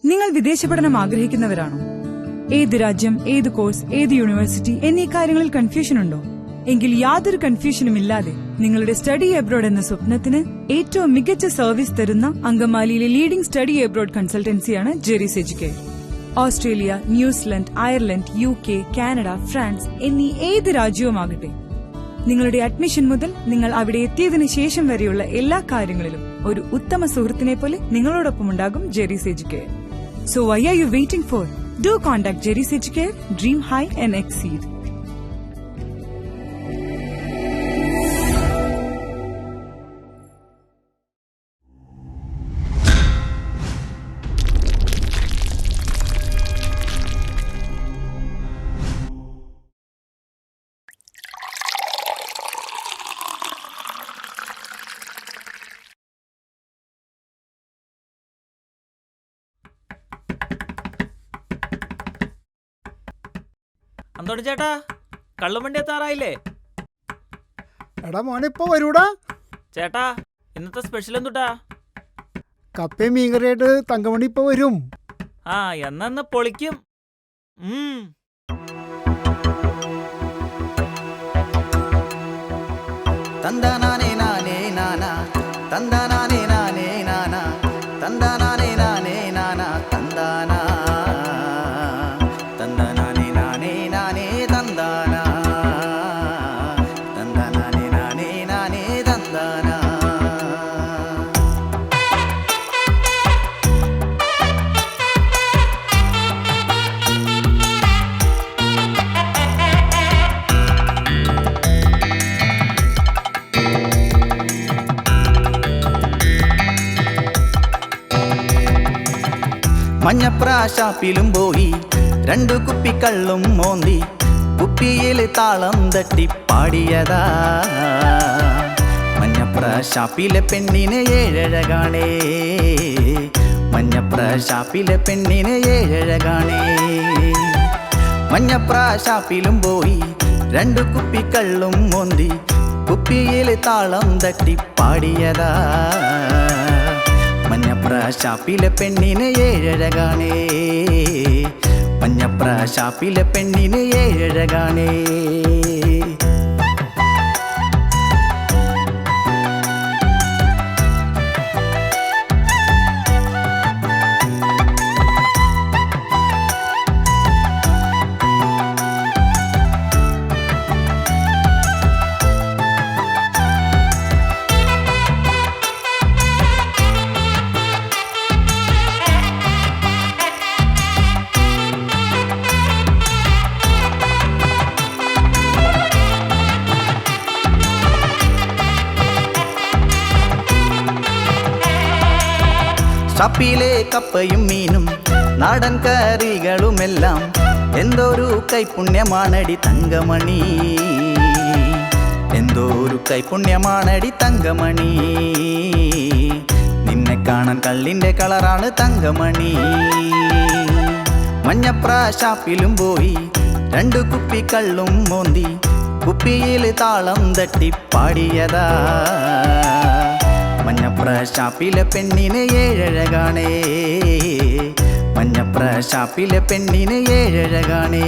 നിങ്ങൾ വിദേശ പഠനം ആഗ്രഹിക്കുന്നവരാണോ? ഏത് രാജ്യം, ഏത് കോഴ്സ്, ഏത് യൂണിവേഴ്സിറ്റി എന്നീ കാര്യങ്ങളിൽ കൺഫ്യൂഷൻ ഉണ്ടോ? എങ്കിൽ യാതൊരു കൺഫ്യൂഷനും ഇല്ലാതെ നിങ്ങളുടെ സ്റ്റഡി എബ്രോഡ് എന്ന സ്വപ്നത്തിന് ഏറ്റവും മികച്ച സർവീസ് തരുന്ന അങ്കമാലിയിലെ ലീഡിംഗ് സ്റ്റഡി എബ്രോഡ് കൺസൾട്ടൻസിയാണ് ജെറീസ് എഡ്യൂക്കെയർ. ഓസ്ട്രേലിയ, ന്യൂസിലൻഡ്, അയർലൻഡ്, UK, കാനഡ, ഫ്രാൻസ് എന്നീ ഏത് രാജ്യവുമാകട്ടെ, നിങ്ങളുടെ അഡ്മിഷൻ മുതൽ നിങ്ങൾ അവിടെ എത്തിയതിനു ശേഷം വരെയുള്ള എല്ലാ കാര്യങ്ങളിലും ഒരു ഉത്തമ സുഹൃത്തിനെ പോലെ നിങ്ങളോടൊപ്പം ഉണ്ടാകും Jerry's Educare. So why are you waiting for? Do contact Jerry's Educare. Dream high and exceed. Antony ചേട്ടാ, കള്ളുവണ്ടി എത്താറായില്ലേ? എടാ മോനെ ഇപ്പൊ വരൂടാ. ചേട്ടാ, ഇന്നത്തെ സ്പെഷ്യൽ എന്തുട്ടാ? കപ്പയും മീൻകറിയായിട്ട് തങ്കമണി ഇപ്പൊ വരും. ആ, എന്ന പൊളിക്കും. തന്ദാനാനേ നാനേ നാനാ, തന്ദാനാനേ നാനേ നാനാ, തന്ദാനാനേ നാനേ നാനാ, തന്ദാനാ, തന്ദാനാനേ നാനേ നാനേ, തന്ദാനാ, തന്ദാനാനേ നാനേ നാനേ, തന്ദാനാ. മഞ്ഞപ്രാശാപ്പിലും പോയി 2 കുപ്പിക്കള്ളും മോന്തി, കുപ്പിയിൽ താളം തട്ടി പാടിയതാ. മഞ്ഞപ്രാശാപ്പിലെ പെണ്ണിനെ ഏഴഴകാണേ, മഞ്ഞപ്രാശാപ്പിലെ പെണ്ണിനെ ഏഴഴകാണേ. മഞ്ഞപ്രാശാപ്പിലും പോയി 2 കുപ്പിക്കള്ളും മോന്തി, കുപ്പിയിൽ താളം തട്ടി പാടിയതാ. മഞ്ഞപ്രാശാപ്പിലെ പെണ്ണിനെ ഏഴഴകാണേ, മഞ്ഞപ്രാശാപ്പിലെ പെണ്ണിനെ ഏഴഴകാണേ. ഷാപ്പിലെ കപ്പയും മീനും നാടൻ കറികളുമെല്ലാം എന്തോരു കൈപുണ്യമാണടി തങ്കമണി, എന്തോരു കൈപുണ്യമാണടി തങ്കമണി. നിന്നെ കാണാൻ കള്ളിൻ്റെ കളറാണ് തങ്കമണി. മഞ്ഞപ്രാശാപ്പിലും പോയി 2 കുപ്പിക്കള്ളും മോന്തി, കുപ്പിയിൽ താളം തട്ടി പാടിയതാ. മഞ്ഞപ്രാശാപ്പിലെ പെണ്ണിനെ ഏഴഴകാണേ, മഞ്ഞപ്രാശാപ്പിലെ പെണ്ണിനെ ഏഴഴകാണേ.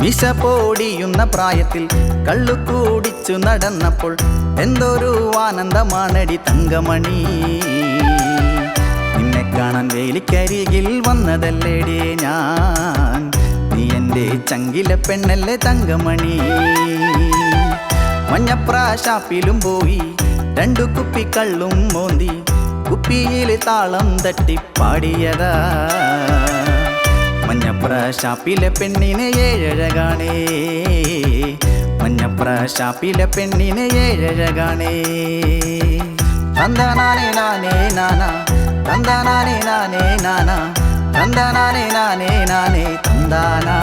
വിശ പോടിയുന്ന പ്രായത്തിൽ കള്ളു കൂടിച്ചു നടന്നപ്പോൾ എന്തൊരു ആനന്ദമാണടി തങ്കമണി. നിന്നെ കാണാൻ വേലിക്കരികിൽ വന്നതല്ലേടി ഞാൻ, നീ എൻ്റെ ചങ്കിലെ പെണ്ണല്ലേ തങ്കമണി. മഞ്ഞപ്രാശാപ്പിലും പോയി 2 കുപ്പിക്കള്ളും മോന്തി, കുപ്പിയിൽ താളം തട്ടി പാടിയതാ. മഞ്ഞപ്രാശാപ്പിലെ പെണ്ണിനെ ഏഴഴകാണേ, മഞ്ഞപ്രാശാപ്പിലെ പെണ്ണിനെ ഏഴഴകാണേ. തന്ദാനാനേ നാനേ നാനാ, തന്ദാനാനേ നാനേ നാനാ, തന്താനാനേ നാനേ നാനേ തന്താനാ